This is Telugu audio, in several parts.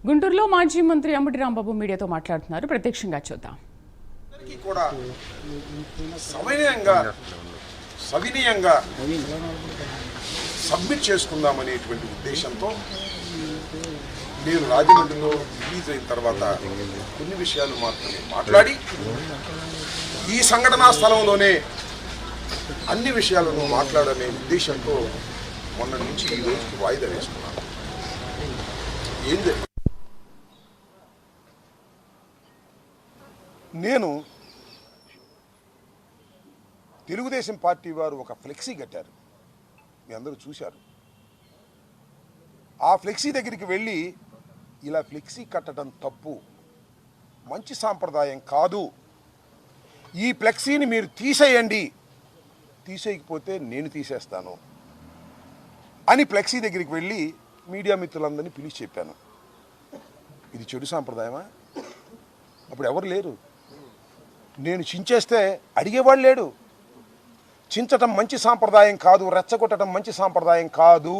గుంటూరులో మాజీ మంత్రి అంబటి రాంబాబు మీడియాతో మాట్లాడుతున్నారు. ప్రత్యక్షంగా చూద్దాం. సవినయంగా సబ్మిట్ చేసుకుందామనేటువంటి ఉద్దేశంతో నేను రాజమండ్రిలో రిలీజ్ అయిన తర్వాత కొన్ని విషయాలు మాత్రమే మాట్లాడి ఈ సంఘటనా స్థలంలోనే అన్ని విషయాలను మాట్లాడనే ఉద్దేశంతో మొన్న నుంచి ఈ రోజుకి వాయిదా వేసుకున్నాను. ఏంది నేను తెలుగుదేశం పార్టీ వారు ఒక ఫ్లెక్సీ కట్టారు, మీ అందరూ చూశారు. ఆ ఫ్లెక్సీ దగ్గరికి వెళ్ళి ఇలా ఫ్లెక్సీ కట్టడం తప్పు, మంచి సాంప్రదాయం కాదు, ఈ ఫ్లెక్సీని మీరు తీసేయండి, తీసేయకపోతే నేను తీసేస్తాను అని ఫ్లెక్సీ దగ్గరికి వెళ్ళి మీడియా మిత్రులందరినీ పిలిచి చెప్పాను. ఇది చెడు సాంప్రదాయమా? అప్పుడు ఎవరు లేరు. నేను చించేస్తే అడిగేవాళ్ళు లేడు. చించటం మంచి సాంప్రదాయం కాదు, రెచ్చగొట్టడం మంచి సాంప్రదాయం కాదు,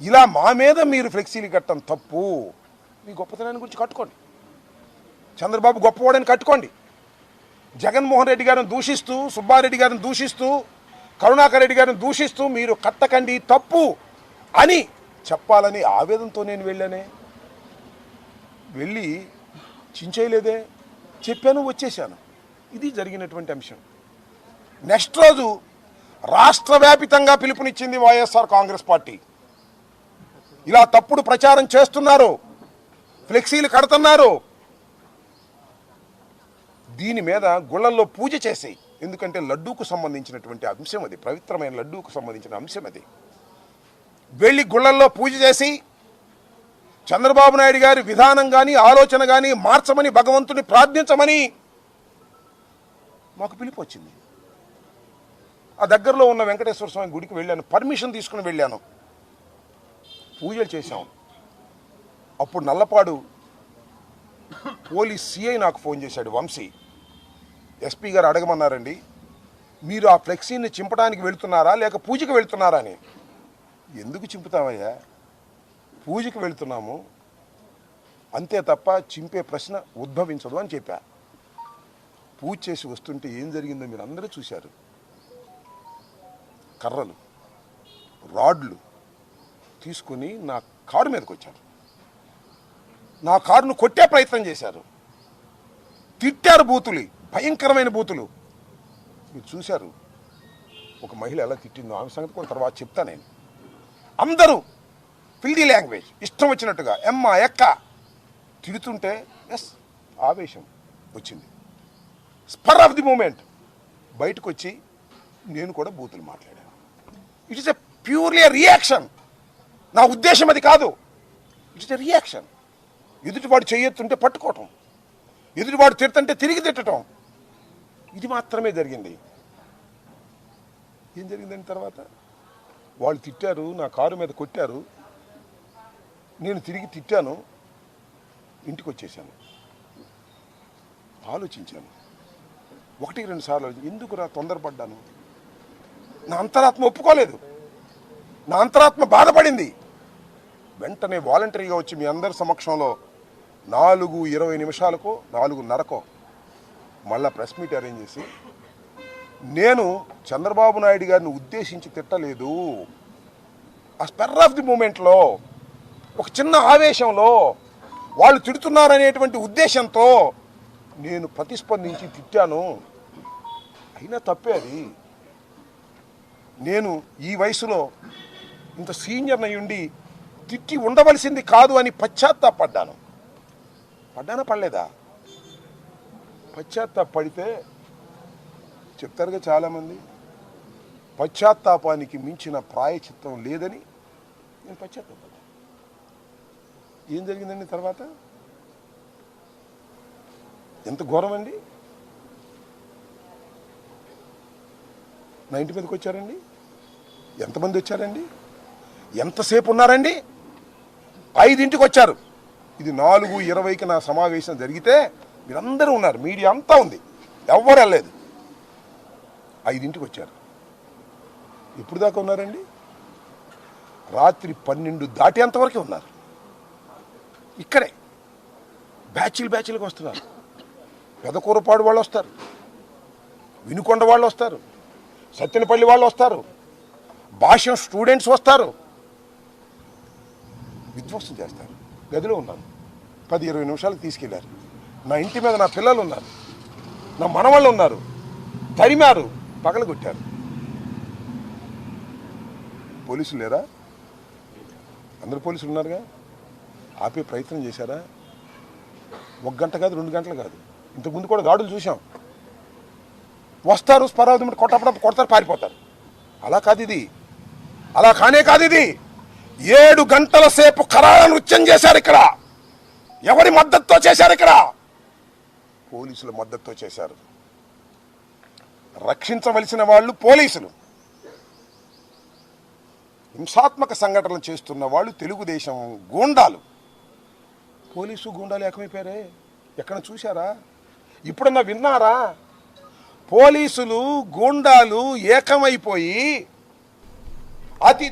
ఇలా మా మీద మీరు ఫ్లెక్సీలు కట్టడం తప్పు. మీ గొప్పతనాన్ని గురించి కట్టుకోండి, చంద్రబాబు గొప్పవాడని కట్టుకోండి. జగన్మోహన్ రెడ్డి గారిని దూషిస్తూ, సుబ్బారెడ్డి గారిని దూషిస్తూ, కరుణాకర్ రెడ్డి గారిని దూషిస్తూ మీరు కట్టకండి తప్పు అని చెప్పాలని ఆవేదనతో నేను వెళ్ళానే. వెళ్ళి చించేయలేదే, చెప్పాను, వచ్చేసాను. ఇది జరిగినటువంటి అంశం. నెక్స్ట్ రోజు రాష్ట్ర వ్యాపితంగా పిలుపునిచ్చింది వైఎస్ఆర్ కాంగ్రెస్ పార్టీ. ఇలా తప్పుడు ప్రచారం చేస్తున్నారు, ఫ్లెక్సీలు కడుతున్నారు, దీని మీద గుళ్ళల్లో పూజ చేసి, ఎందుకంటే లడ్డూకు సంబంధించినటువంటి అంశం అది, పవిత్రమైన లడ్డూకు సంబంధించిన అంశం అది. వెళ్ళి గుళ్ళల్లో పూజ చేసి చంద్రబాబు నాయుడు గారి విధానం కానీ ఆలోచన కానీ మార్చమని భగవంతుని ప్రార్థించమని మాకు పిలుపు వచ్చింది. ఆ దగ్గరలో ఉన్న వెంకటేశ్వర స్వామి గుడికి వెళ్ళాను, పర్మిషన్ తీసుకుని వెళ్ళాను, పూజలు చేశాం. అప్పుడు నల్లపాడు పోలీస్ సిఐ నాకు ఫోన్ చేశాడు, వంశీ. ఎస్పీ గారు అడగమన్నారండి, మీరు ఆ ఫ్లెక్సీని చింపడానికి వెళుతున్నారా లేక పూజకి వెళుతున్నారా అని. ఎందుకు చింపుతామయ్యా, పూజకి వెళుతున్నాము అంతే తప్ప చింపే ప్రశ్న ఉద్భవించదు అని చెప్పా. పూజ చేసి వస్తుంటే ఏం జరిగిందో మీరు అందరూ చూశారు. కర్రలు, రాడ్లు తీసుకుని నా కారు మీదకి వచ్చారు, నా కారును కొట్టే ప్రయత్నం చేశారు, తిట్టారు, బూతులు, భయంకరమైన బూతులు మీరు చూశారు. ఒక మహిళ ఎలా తిట్టిందో ఆమె సంగతి కూడా తర్వాత చెప్తా. నేను అందరూ ఫిల్దీ లాంగ్వేజ్ ఇష్టం వచ్చినట్టుగా ఎమ్మ ఎక్క తిడుతుంటే ఎస్ ఆవేశం వచ్చింది. స్పర్ ఆఫ్ ది మూమెంట్ బయటకు వచ్చి నేను కూడా బూతులు మాట్లాడాను. It is a purely reaction. నా ఉద్దేశం అది కాదు, ఇట్ ఈస్ ఎ రియాక్షన్. ఎదుటివాడు చెయ్యొత్తుంటే పట్టుకోవటం, ఎదుటివాడు తిడుతుంటే తిరిగి తిట్టడం, ఇది మాత్రమే జరిగింది. ఏం జరిగిందని తర్వాత వాళ్ళు తిట్టారు, నా కారు మీద కొట్టారు, నేను తిరిగి తిట్టాను, ఇంటికి వచ్చేసాను. ఆలోచించాను, 1-2 సార్లు ఎందుకురా తొందరపడ్డాను. నా అంతరాత్మ ఒప్పుకోలేదు, నా అంతరాత్మ బాధపడింది. వెంటనే వాలంటరీగా వచ్చి మీ అందరి సమక్షంలో 4:20 నిమిషాలకో 4:30కో మళ్ళా ప్రెస్ మీట్ అరేంజ్ చేసి, నేను చంద్రబాబు నాయుడు గారిని ఉద్దేశించి తిట్టలేదు, ఆ స్పెర్ ఆఫ్ ది మూమెంట్లో ఒక చిన్న ఆవేశంలో వాళ్ళు తిడుతున్నారనేటువంటి ఉద్దేశంతో నేను ప్రతిస్పందించి తిట్టాను. అయినా తప్పే అది. నేను ఈ వయసులో ఇంత సీనియర్ అయ్యుండి తిట్టి ఉండవలసింది కాదు అని పశ్చాత్తాపడ్డాను. పడ్డానా పడలేదా? పశ్చాత్తాపడితే చెప్తారుగా చాలామంది, పశ్చాత్తాపానికి మించిన ప్రాయచిత్తం లేదని నేను పశ్చాత్తాపడ్డాను. ఏం జరిగిందండి తర్వాత? ఎంత ఘోరం అండి. నా ఇంటి మీదకి వచ్చారండి, ఎంతమంది వచ్చారండి, ఎంతసేపు ఉన్నారండి? 5ంటికి వచ్చారు. ఇది 4:20కి నా సమావేశం జరిగితే మీరందరూ ఉన్నారు, మీడియా అంతా ఉంది, ఎవ్వరు వెళ్ళలేదు. 5ంటికి వచ్చారు. ఎప్పుడు దాకా ఉన్నారండి? రాత్రి 12 దాటేంతవరకే ఉన్నారు. ఇక్కడే బ్యాచ్లుగా వస్తున్నారు. పెదకూరపాడు వాళ్ళు వస్తారు, వినుకొండ వాళ్ళు వస్తారు, సత్తెనపల్లి వాళ్ళు వస్తారు, భాష్యం స్టూడెంట్స్ వస్తారు, విధ్వంసం చేస్తారు. గదిలో ఉన్నాను, 10-20 నిమిషాలకు తీసుకెళ్లారు. నా ఇంటి మీద నా పిల్లలు ఉన్నారు, నా మనవాళ్ళు ఉన్నారు, తరిమారు, పగలగొట్టారు. పోలీసులు లేరా? అందరు పోలీసులు ఉన్నారుగా. ఆపే ప్రయత్నం చేశారా? 1 గంట కాదు, 2 గంటలు కాదు, ఇంతకుముందు కూడా దాడులు చూసాం. వస్తారు, స్పరావతి కొట్టప్పుడు కొడతారు, పారిపోతారు. అలా కాదు ఇది, అలా కానే కాదు ఇది. 7 గంటల సేపు కరాళ నృత్యం చేశారు ఇక్కడ. ఎవరి మద్దతుతో చేశారు? ఇక్కడ పోలీసుల మద్దతుతో చేశారు. రక్షించవలసిన వాళ్ళు పోలీసులు, హింసాత్మక సంఘటనలు చేస్తున్న వాళ్ళు తెలుగుదేశం గూండాలు. పోలీసు గూండాలు ఏకమైపోయారే, ఎక్కడ చూశారా? ఇప్పుడన్నా విన్నారా? పోలీసులు గూండాలు ఏకమైపోయి అతి